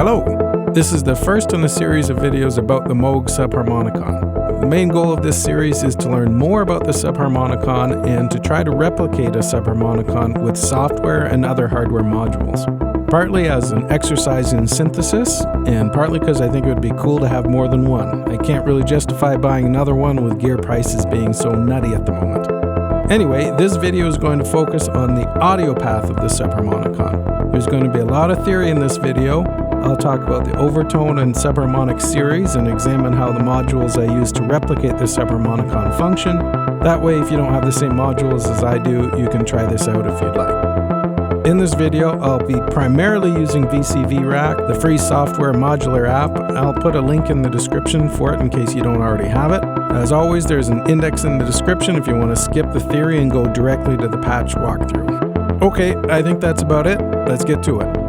Hello! This is the first in a series of videos about the Moog Subharmonicon. The main goal of this series is to learn more about the Subharmonicon and to try to replicate a Subharmonicon with software and other hardware modules. Partly as an exercise in synthesis, and partly because I think it would be cool to have more than one. I can't really justify buying another one with gear prices being so nutty at the moment. Anyway, this video is going to focus on the audio path of the Subharmonicon. There's going to be a lot of theory in this video. I'll talk about the Overtone and Subharmonic series and examine how the modules I use to replicate the Subharmonicon function. That way, if you don't have the same modules as I do, you can try this out if you'd like. In this video, I'll be primarily using VCV Rack, the free software modular app. I'll put a link in the description for it in case you don't already have it. As always, there's an index in the description if you want to skip the theory and go directly to the patch walkthrough. Okay, I think that's about it. Let's get to it.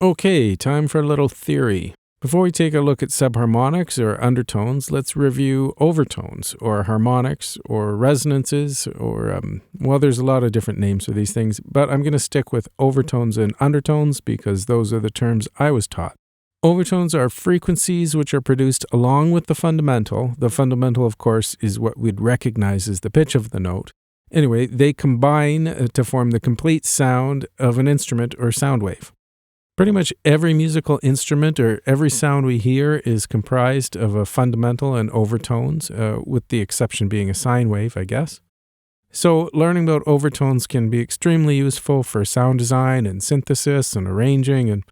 Okay, time for a little theory. Before we take a look at subharmonics or undertones, let's review overtones or harmonics or resonances or, well, there's a lot of different names for these things, but I'm going to stick with overtones and undertones because those are the terms I was taught. Overtones are frequencies which are produced along with the fundamental. The fundamental, of course, is what we'd recognize as the pitch of the note. Anyway, they combine to form the complete sound of an instrument or sound wave. Pretty much every musical instrument or every sound we hear is comprised of a fundamental and overtones, with the exception being a sine wave, I guess. So learning about overtones can be extremely useful for sound design and synthesis and arranging and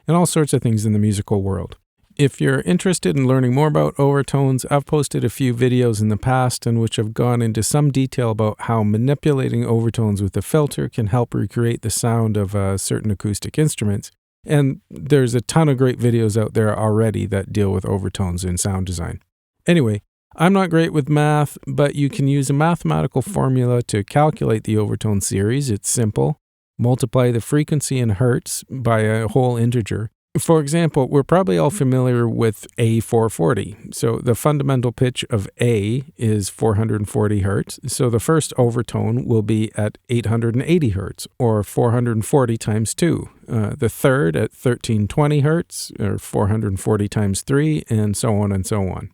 all sorts of things in the musical world. If you're interested in learning more about overtones, I've posted a few videos in the past in which I've gone into some detail about how manipulating overtones with a filter can help recreate the sound of certain acoustic instruments. And there's a ton of great videos out there already that deal with overtones in sound design. Anyway, I'm not great with math, but you can use a mathematical formula to calculate the overtone series. It's simple. Multiply the frequency in hertz by a whole integer. For example, we're probably all familiar with A440. So the fundamental pitch of A is 440 hertz. So the first overtone will be at 880 hertz, or 440 times 2. The third at 1320 hertz, or 440 times 3, and so on and so on.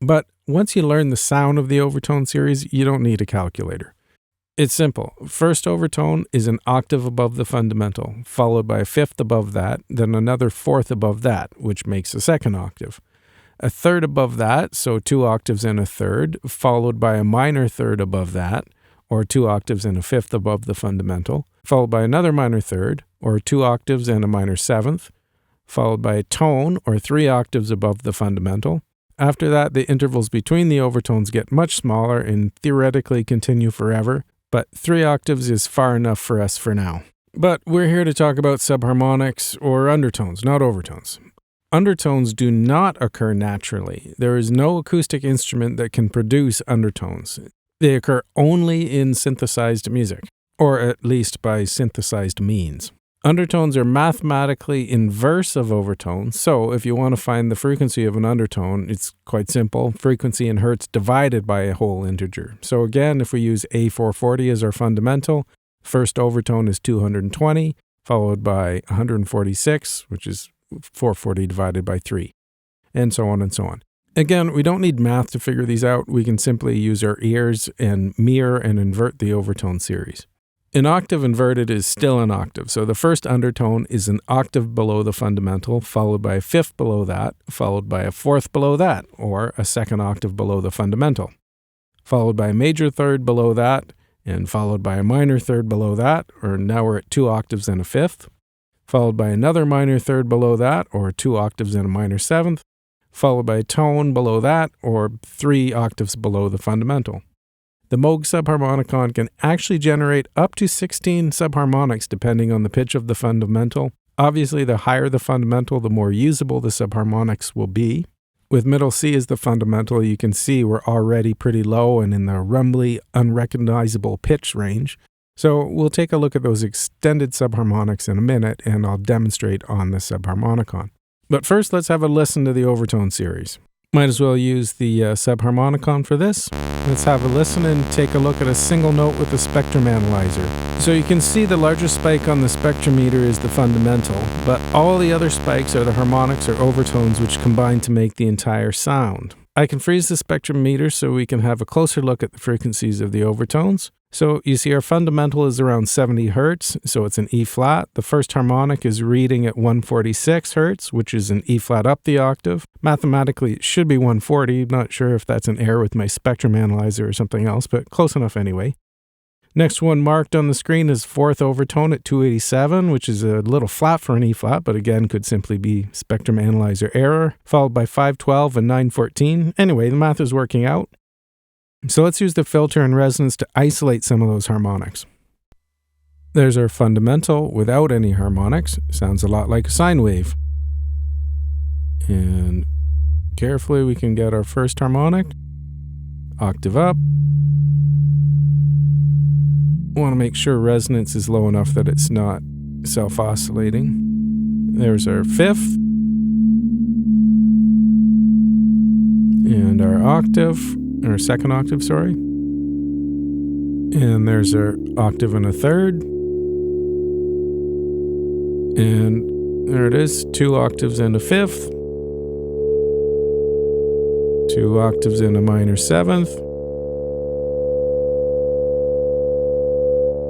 But once you learn the sound of the overtone series, you don't need a calculator. It's simple. First overtone is an octave above the fundamental, followed by a fifth above that, then another fourth above that, which makes a second octave. A third above that, so 2 octaves and a third, followed by a minor third above that, or 2 octaves and a fifth above the fundamental, followed by another minor third, or 2 octaves and a minor seventh, followed by a tone, or 3 octaves above the fundamental. After that, the intervals between the overtones get much smaller and theoretically continue forever. But 3 octaves is far enough for us for now. But we're here to talk about subharmonics or undertones, not overtones. Undertones do not occur naturally. There is no acoustic instrument that can produce undertones. They occur only in synthesized music, or at least by synthesized means. Undertones are mathematically inverse of overtones, so if you want to find the frequency of an undertone, it's quite simple. Frequency in hertz divided by a whole integer. So again, if we use A440 as our fundamental, first overtone is 220, followed by 146, which is 440 divided by 3, and so on and so on. Again, we don't need math to figure these out. We can simply use our ears and mirror and invert the overtone series. An octave inverted is still an octave, so the first undertone is an octave below the fundamental, followed by a fifth below that, followed by a fourth below that, or a second octave below the fundamental, followed by a major third below that, and followed by a minor third below that, or now we're at 2 octaves and a fifth, followed by another minor third below that, or 2 octaves and a minor seventh, followed by a tone below that, or 3 octaves below the fundamental. The Moog Subharmonicon can actually generate up to 16 subharmonics depending on the pitch of the fundamental. Obviously, the higher the fundamental, the more usable the subharmonics will be. With middle C as the fundamental, you can see we're already pretty low and in the rumbly, unrecognizable pitch range. So we'll take a look at those extended subharmonics in a minute, and I'll demonstrate on the Subharmonicon. But first, let's have a listen to the overtone series. Might as well use the Subharmonicon for this. Let's have a listen and take a look at a single note with the spectrum analyzer. So you can see the largest spike on the spectrometer is the fundamental, but all the other spikes are the harmonics or overtones which combine to make the entire sound. I can freeze the spectrometer so we can have a closer look at the frequencies of the overtones. So you see our fundamental is around 70 Hertz, so it's an E flat. The first harmonic is reading at 146 Hertz, which is an E flat up the octave. Mathematically, it should be 140. Not sure if that's an error with my spectrum analyzer or something else, but close enough anyway. Next one marked on the screen is fourth overtone at 287, which is a little flat for an E flat, but again could simply be spectrum analyzer error, followed by 512 and 914. Anyway, the math is working out. So let's use the filter and resonance to isolate some of those harmonics. There's our fundamental without any harmonics. Sounds a lot like a sine wave. And carefully we can get our first harmonic. Octave up. Want to make sure resonance is low enough that it's not self-oscillating. There's our fifth. And our octave. Or second octave, sorry. And there's our octave and a third. And there it is, 2 octaves and a fifth. 2 octaves and a minor seventh.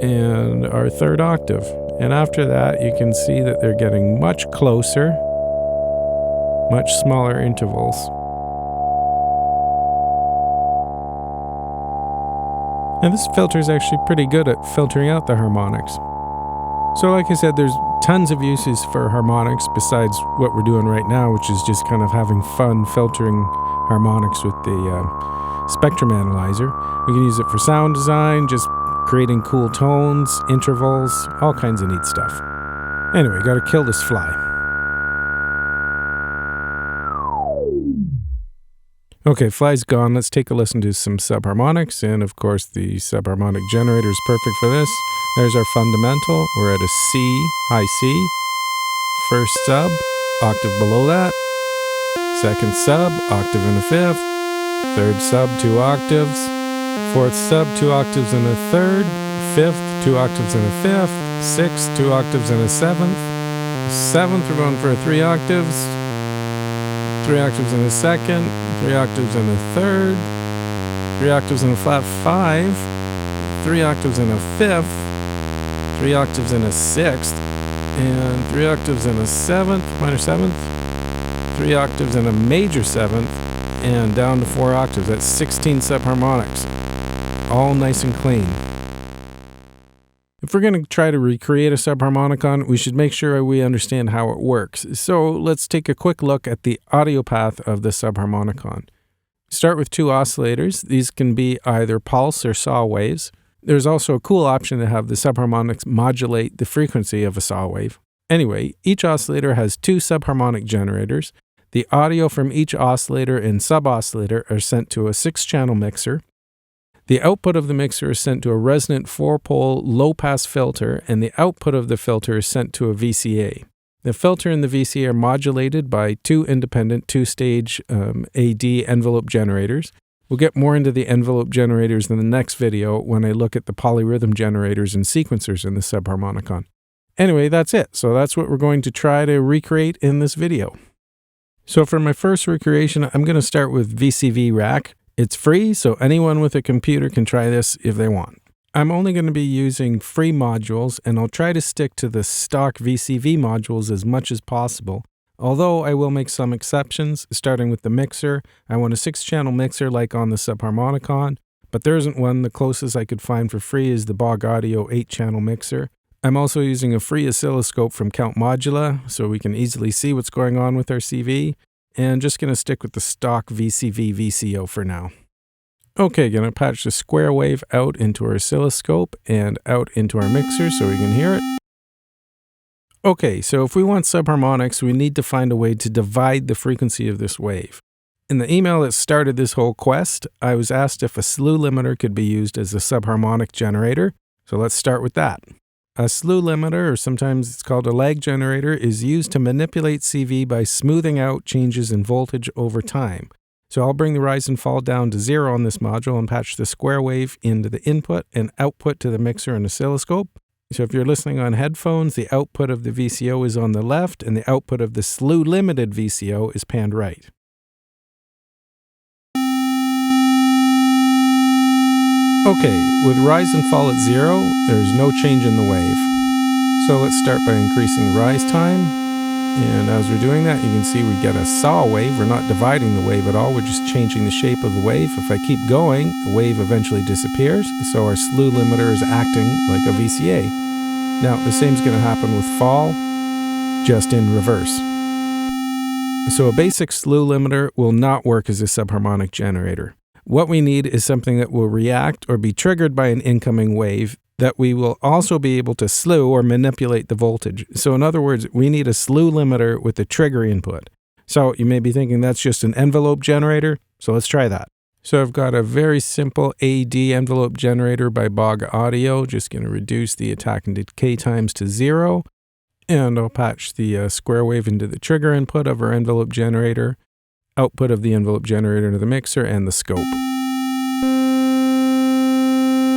And our third octave. And after that, you can see that they're getting much closer, much smaller intervals. And this filter is actually pretty good at filtering out the harmonics. So like I said, there's tons of uses for harmonics besides what we're doing right now, which is just kind of having fun filtering harmonics with the spectrum analyzer. We can use it for sound design, just creating cool tones, intervals, all kinds of neat stuff. Anyway, gotta kill this fly. Okay, fly's gone. Let's take a listen to some subharmonics, and of course the subharmonic generator is perfect for this. There's our fundamental. We're at a C, high C. First sub, octave below that. Second sub, octave and a fifth. Third sub, 2 octaves. Fourth sub, 2 octaves and a third. Fifth, 2 octaves and a fifth. Sixth, 2 octaves and a seventh. Seventh, we're going for 3 octaves. 3 octaves and a second, 3 octaves and a third, 3 octaves and a flat 5, 3 octaves and a fifth, 3 octaves and a sixth, and 3 octaves and a seventh, minor seventh, 3 octaves and a major seventh, and down to 4 octaves. That's 16 subharmonics, all nice and clean. If we're going to try to recreate a subharmonicon, we should make sure we understand how it works. So let's take a quick look at the audio path of the subharmonicon. Start with 2 oscillators. These can be either pulse or saw waves. There's also a cool option to have the subharmonics modulate the frequency of a saw wave. Anyway, each oscillator has 2 subharmonic generators. The audio from each oscillator and sub-oscillator are sent to a 6-channel mixer. The output of the mixer is sent to a resonant 4-pole low-pass filter, and the output of the filter is sent to a VCA. The filter and the VCA are modulated by 2 independent 2-stage AD envelope generators. We'll get more into the envelope generators in the next video when I look at the polyrhythm generators and sequencers in the subharmonicon. Anyway, that's it. So that's what we're going to try to recreate in this video. So for my first recreation, I'm going to start with VCV Rack. It's free, so anyone with a computer can try this if they want. I'm only going to be using free modules, and I'll try to stick to the stock VCV modules as much as possible. Although I will make some exceptions, starting with the mixer. I want a 6-channel mixer like on the Subharmonicon, but there isn't one. The closest I could find for free is the Bog Audio 8-channel mixer. I'm also using a free oscilloscope from Count Modula, so we can easily see what's going on with our CV. And just going to stick with the stock VCV VCO for now. Okay, going to patch the square wave out into our oscilloscope and out into our mixer so we can hear it. Okay, so if we want subharmonics, we need to find a way to divide the frequency of this wave. In the email that started this whole quest, I was asked if a slew limiter could be used as a subharmonic generator. So let's start with that. A slew limiter, or sometimes it's called a lag generator, is used to manipulate CV by smoothing out changes in voltage over time. So I'll bring the rise and fall down to 0 on this module and patch the square wave into the input and output to the mixer and oscilloscope. So if you're listening on headphones, the output of the VCO is on the left and the output of the Slew limited VCO is panned right. Okay, with rise and fall at 0, there's no change in the wave. So let's start by increasing the rise time. And as we're doing that, you can see we get a saw wave. We're not dividing the wave at all. We're just changing the shape of the wave. If I keep going, the wave eventually disappears. So our slew limiter is acting like a VCA. Now, the same is going to happen with fall, just in reverse. So a basic slew limiter will not work as a subharmonic generator. What we need is something that will react or be triggered by an incoming wave that we will also be able to slew or manipulate the voltage. So in other words, we need a slew limiter with the trigger input. So you may be thinking that's just an envelope generator. So let's try that. So I've got a very simple AD envelope generator by Bog Audio. Just going to reduce the attack and decay times to 0. And I'll patch the square wave into the trigger input of our envelope generator, output of the envelope generator to the mixer, and the scope.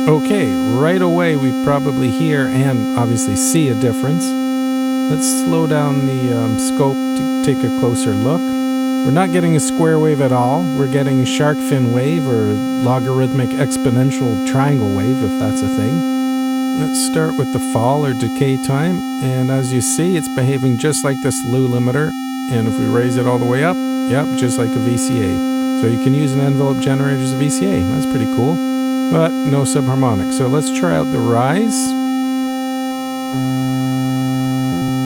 Okay, right away we probably hear and obviously see a difference. Let's slow down the scope to take a closer look. We're not getting a square wave at all. We're getting a shark fin wave or a logarithmic exponential triangle wave, if that's a thing. Let's start with the fall or decay time. And as you see, it's behaving just like the slew limiter. And if we raise it all the way up, yep, just like a VCA. So you can use an envelope generator as a VCA. That's pretty cool. But no subharmonic. So let's try out the rise.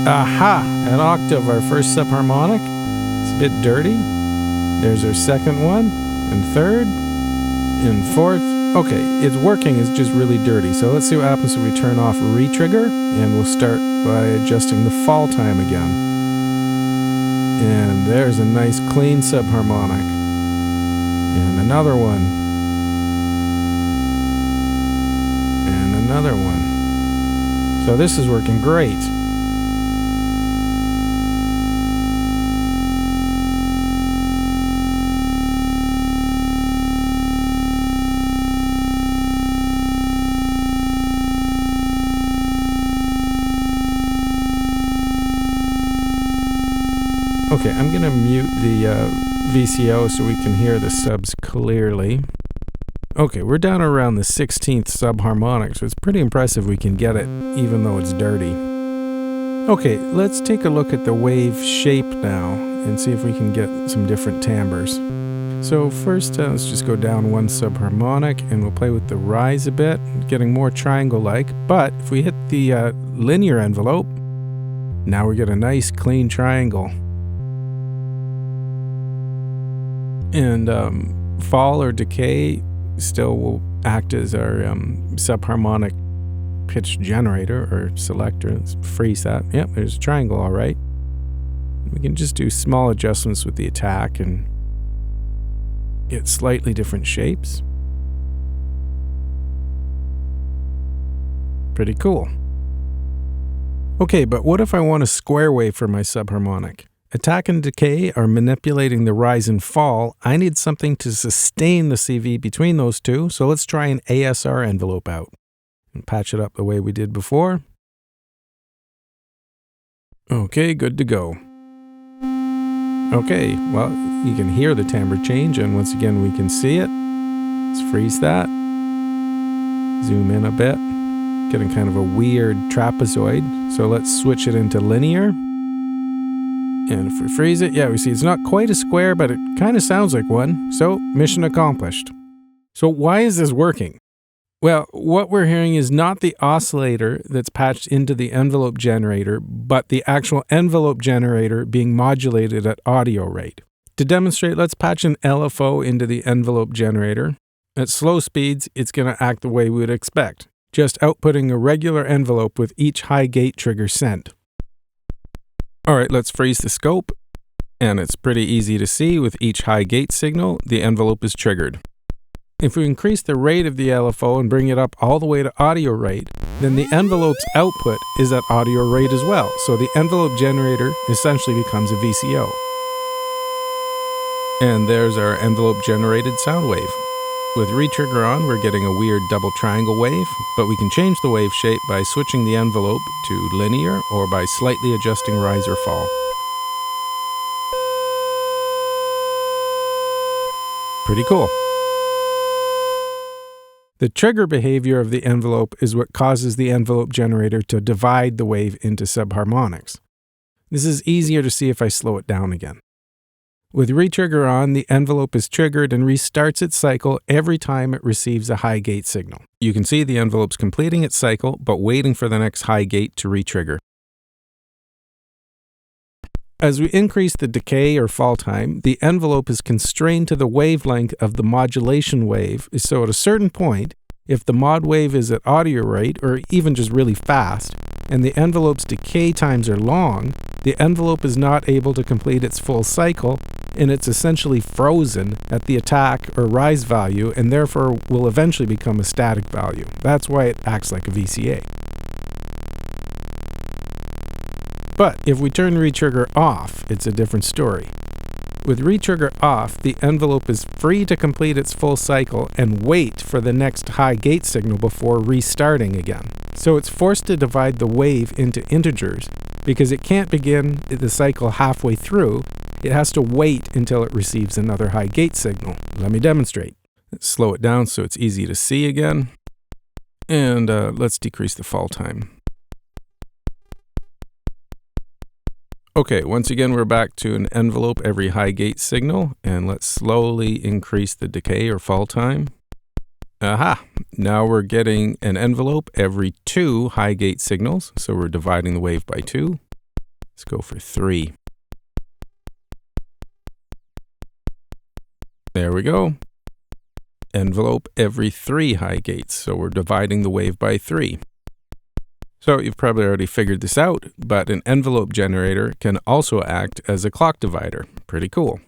Aha! An octave, our first subharmonic. It's a bit dirty. There's our second one, and third, and fourth. Okay, it's working, it's just really dirty. So let's see what happens if we turn off retrigger, and we'll start by adjusting the fall time again. And there's a nice clean subharmonic. And another one. Another one. So this is working great. Okay, I'm going to mute the VCO so we can hear the subs clearly. Okay, we're down around the 16th subharmonic, so it's pretty impressive we can get it, even though it's dirty. Okay, let's take a look at the wave shape now, and see if we can get some different timbres. So first, let's just go down one subharmonic, and we'll play with the rise a bit, getting more triangle-like, but if we hit the linear envelope, now we get a nice clean triangle. And fall or decay still will act as our subharmonic pitch generator or selector. Let's freeze that. Yep, there's a triangle, all right. We can just do small adjustments with the attack and get slightly different shapes. Pretty cool. Okay, but what if I want a square wave for my subharmonic? Attack and decay are manipulating the rise and fall. I need something to sustain the CV between those two, so let's try an ASR envelope out and patch it up the way we did before. Okay, good to go. Okay, well, you can hear the timbre change, and once again we can see it. Let's freeze that. Zoom in a bit. Getting kind of a weird trapezoid, so let's switch it into linear. And if we freeze it, yeah, we see it's not quite a square, but it kind of sounds like one. So, mission accomplished. So why is this working? Well, what we're hearing is not the oscillator that's patched into the envelope generator, but the actual envelope generator being modulated at audio rate. To demonstrate, let's patch an LFO into the envelope generator. At slow speeds, it's going to act the way we would expect, just outputting a regular envelope with each high gate trigger sent. All right, let's freeze the scope, and it's pretty easy to see with each high gate signal, the envelope is triggered. If we increase the rate of the LFO and bring it up all the way to audio rate, then the envelope's output is at audio rate as well, so the envelope generator essentially becomes a VCO. And there's our envelope-generated sound wave. With retrigger on, we're getting a weird double triangle wave, but we can change the wave shape by switching the envelope to linear or by slightly adjusting rise or fall. Pretty cool. The trigger behavior of the envelope is what causes the envelope generator to divide the wave into subharmonics. This is easier to see if I slow it down again. With retrigger on, the envelope is triggered and restarts its cycle every time it receives a high gate signal. You can see the envelope's completing its cycle, but waiting for the next high gate to retrigger. As we increase the decay or fall time, the envelope is constrained to the wavelength of the modulation wave, so at a certain point, if the mod wave is at audio rate, or even just really fast, and the envelope's decay times are long, the envelope is not able to complete its full cycle, and it's essentially frozen at the attack or rise value, and therefore will eventually become a static value. That's why it acts like a VCA. But if we turn retrigger off, it's a different story. With retrigger off, the envelope is free to complete its full cycle and wait for the next high gate signal before restarting again. So it's forced to divide the wave into integers because it can't begin the cycle halfway through. It has to wait until it receives another high gate signal. Let me demonstrate. Let's slow it down so it's easy to see again. And let's decrease the fall time. Okay, once again, we're back to an envelope every high gate signal, and let's slowly increase the decay or fall time. Aha! Now we're getting an envelope every 2 high gate signals, so we're dividing the wave by 2. Let's go for 3. There we go. Envelope every 3 high gates, so we're dividing the wave by 3. So you've probably already figured this out, but an envelope generator can also act as a clock divider. Pretty cool.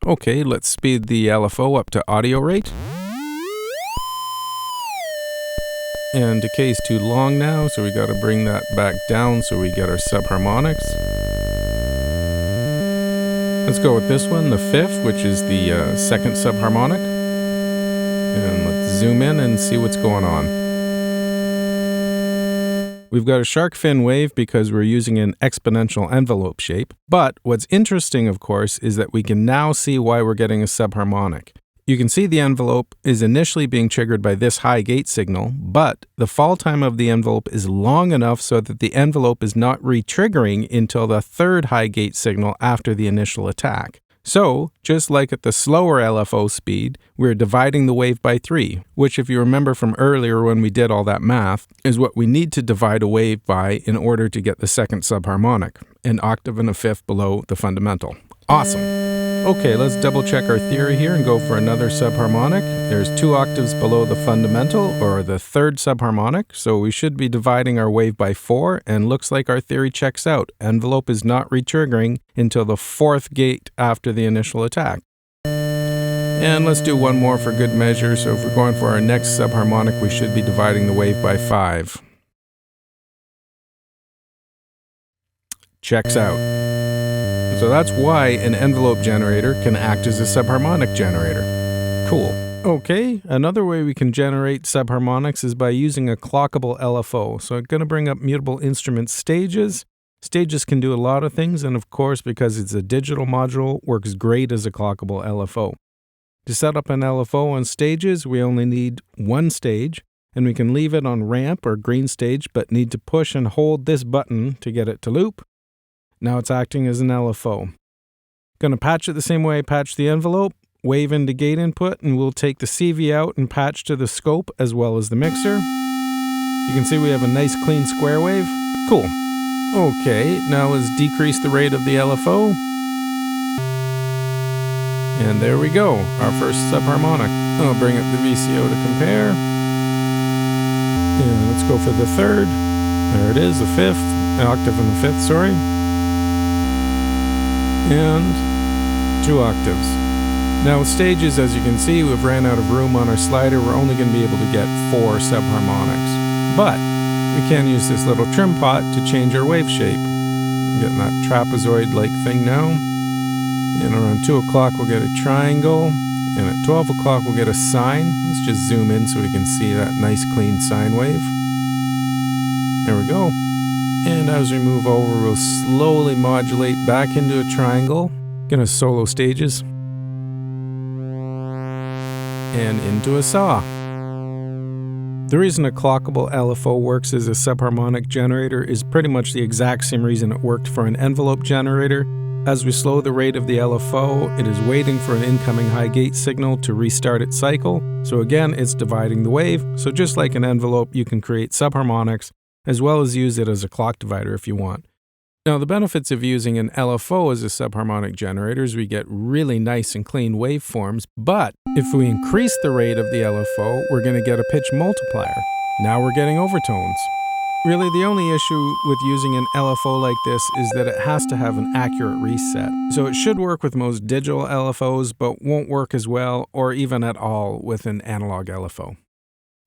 Okay, let's speed the LFO up to audio rate. And decay is too long now, so we got to bring that back down so we get our subharmonics. Let's go with this one, the 5th, which is the 2nd subharmonic. And let's zoom in and see what's going on. We've got a shark fin wave because we're using an exponential envelope shape. But what's interesting, of course, is that we can now see why we're getting a subharmonic. You can see the envelope is initially being triggered by this high gate signal, but the fall time of the envelope is long enough so that the envelope is not re-triggering until the 3rd high gate signal after the initial attack. So, just like at the slower LFO speed, we're dividing the wave by 3, which if you remember from earlier when we did all that math, is what we need to divide a wave by in order to get the 2nd subharmonic, an octave and a 5th below the fundamental. Awesome! Okay, let's double check our theory here and go for another subharmonic. There's 2 octaves below the fundamental, or the 3rd subharmonic, so we should be dividing our wave by 4, and looks like our theory checks out. Envelope is not re-triggering until the 4th gate after the initial attack. And let's do one more for good measure, so if we're going for our next subharmonic, we should be dividing the wave by 5. Checks out. So that's why an envelope generator can act as a subharmonic generator. Cool. Okay, another way we can generate subharmonics is by using a clockable LFO. So I'm going to bring up mutable instrument stages. Stages can do a lot of things, and of course, because it's a digital module, works great as a clockable LFO. To set up an LFO on stages, we only need 1 stage, and we can leave it on ramp or green stage, but need to push and hold this button to get it to loop. Now it's acting as an LFO. Gonna patch it the same way I patched the envelope, wave into gate input, and we'll take the CV out and patch to the scope as well as the mixer. You can see we have a nice clean square wave. Cool. Okay, now let's decrease the rate of the LFO. And there we go, our first subharmonic. I'll bring up the VCO to compare. And let's go for the 3rd. There it is, the 5th, an octave and the 5th, sorry. And 2 octaves. Now with stages, as you can see, we've ran out of room on our slider. We're only going to be able to get 4 subharmonics. But we can use this little trim pot to change our wave shape. I'm getting that trapezoid-like thing now. And around 2 o'clock we'll get a triangle. And at 12 o'clock we'll get a sine. Let's just zoom in so we can see that nice clean sine wave. There we go. And as we move over, we'll slowly modulate back into a triangle. Gonna solo stages. And into a saw. The reason a clockable LFO works as a subharmonic generator is pretty much the exact same reason it worked for an envelope generator. As we slow the rate of the LFO, it is waiting for an incoming high gate signal to restart its cycle. So again, it's dividing the wave. So just like an envelope, you can create subharmonics as well as use it as a clock divider if you want. Now, the benefits of using an LFO as a subharmonic generator is we get really nice and clean waveforms, but if we increase the rate of the LFO, we're going to get a pitch multiplier. Now we're getting overtones. Really, the only issue with using an LFO like this is that it has to have an accurate reset. So it should work with most digital LFOs, but won't work as well or even at all with an analog LFO.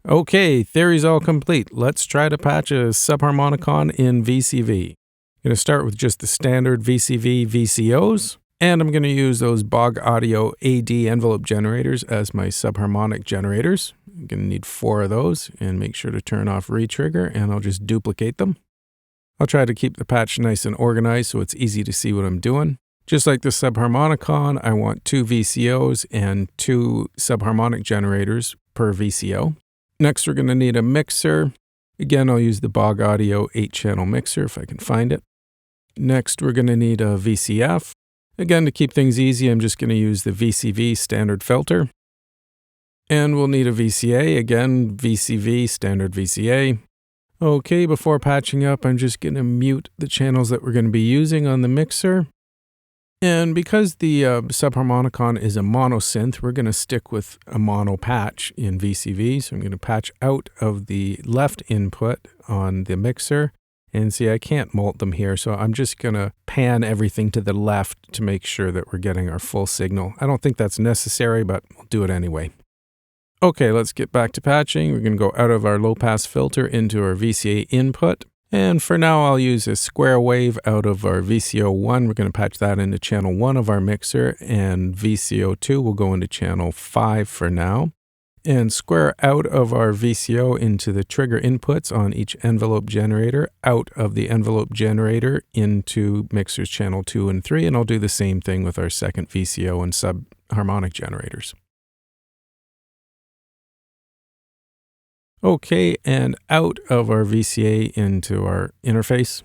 Okay, theory's all complete. Let's try to patch a Subharmonicon in VCV. I'm going to start with just the standard VCV VCOs, and I'm going to use those Bog Audio AD envelope generators as my subharmonic generators. I'm going to need 4 of those, and make sure to turn off retrigger, and I'll just duplicate them. I'll try to keep the patch nice and organized so it's easy to see what I'm doing. Just like the Subharmonicon, I want 2 VCOs and 2 subharmonic generators per VCO. Next, we're going to need a mixer. Again, I'll use the Bog Audio 8-channel mixer if I can find it. Next, we're going to need a VCF. Again, to keep things easy, I'm just going to use the VCV standard filter. And we'll need a VCA, again, VCV, standard VCA. Okay, before patching up, I'm just going to mute the channels that we're going to be using on the mixer. And because the Subharmonicon is a monosynth, we're going to stick with a mono patch in VCV. So I'm going to patch out of the left input on the mixer. And see, I can't mult them here, so I'm just going to pan everything to the left to make sure that we're getting our full signal. I don't think that's necessary, but we'll do it anyway. Okay, let's get back to patching. We're going to go out of our low-pass filter into our VCA input. And for now, I'll use a square wave out of our VCO1. We're going to patch that into channel 1 of our mixer, and VCO2 will go into channel 5 for now. And square out of our VCO into the trigger inputs on each envelope generator, out of the envelope generator into mixers channel 2 and 3, and I'll do the same thing with our second VCO and subharmonic generators. Okay, and out of our VCA into our interface.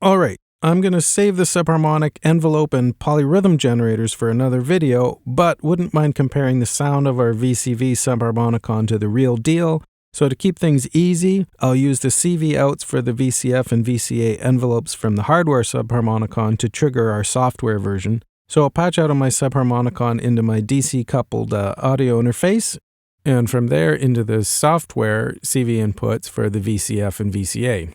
All right, I'm going to save the subharmonic envelope and polyrhythm generators for another video, but wouldn't mind comparing the sound of our VCV Subharmonicon to the real deal. So to keep things easy, I'll use the CV outs for the VCF and VCA envelopes from the hardware Subharmonicon to trigger our software version. So I'll patch out of my Subharmonicon into my DC coupled audio interface, and from there into the software CV inputs for the VCF and VCA.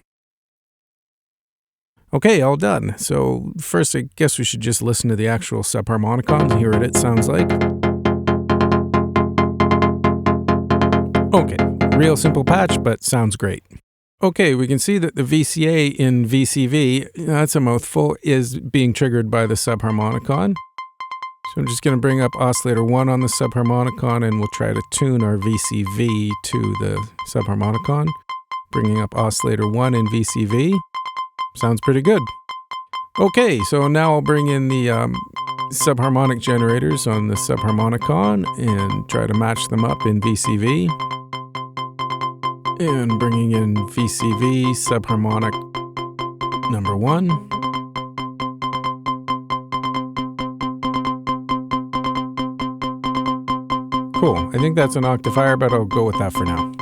Okay, all done. So first, I guess we should just listen to the actual Subharmonicon and hear what it sounds like. Okay, real simple patch, but sounds great. Okay, we can see that the VCA in VCV, that's a mouthful, is being triggered by the Subharmonicon. So I'm just going to bring up oscillator 1 on the Subharmonicon, and we'll try to tune our VCV to the Subharmonicon. Bringing up oscillator 1 in VCV. Sounds pretty good. Okay, so now I'll bring in the subharmonic generators on the Subharmonicon and try to match them up in VCV. And bringing in VCV subharmonic number 1. Cool, I think that's an octave higher, but I'll go with that for now.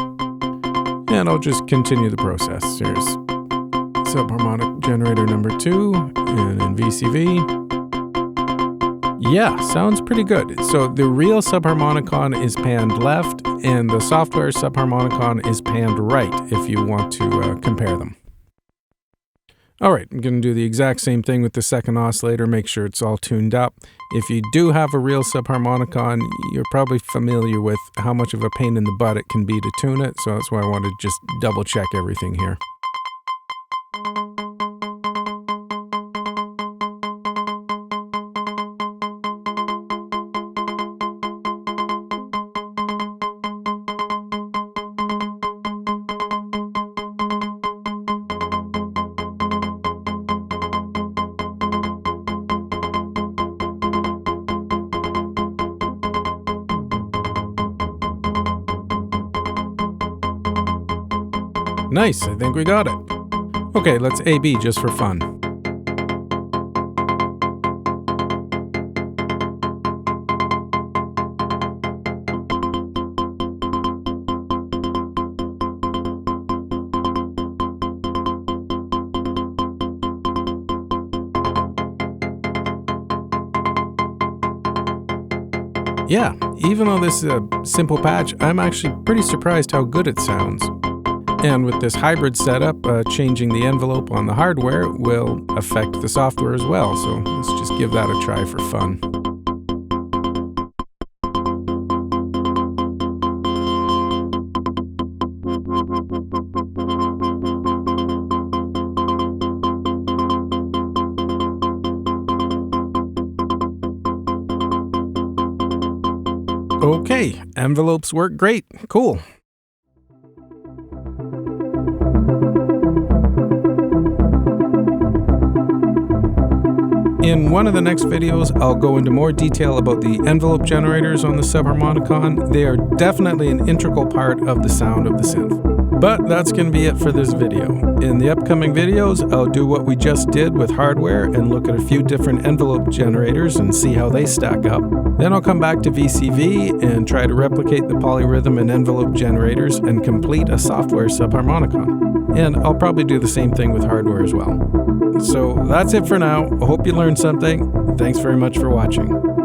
And I'll just continue the process. Here's subharmonic generator number 2, and in VCV. Yeah, sounds pretty good. So the real Subharmonicon is panned left, and the software Subharmonicon is panned right if you want to compare them. All right, I'm going to do the exact same thing with the second oscillator, make sure it's all tuned up. If you do have a real Subharmonicon, you're probably familiar with how much of a pain in the butt it can be to tune it, so that's why I wanted to just double check everything here. Nice, I think we got it. Okay, let's A-B just for fun. Yeah, even though this is a simple patch, I'm actually pretty surprised how good it sounds. And with this hybrid setup, changing the envelope on the hardware will affect the software as well, so let's just give that a try for fun. Okay, envelopes work great. Cool. In one of the next videos, I'll go into more detail about the envelope generators on the Subharmonicon. They are definitely an integral part of the sound of the synth. But that's going to be it for this video. In the upcoming videos, I'll do what we just did with hardware and look at a few different envelope generators and see how they stack up. Then I'll come back to VCV and try to replicate the polyrhythm and envelope generators and complete a software Subharmonicon. And I'll probably do the same thing with hardware as well. So that's it for now. I hope you learned something. Thanks very much for watching.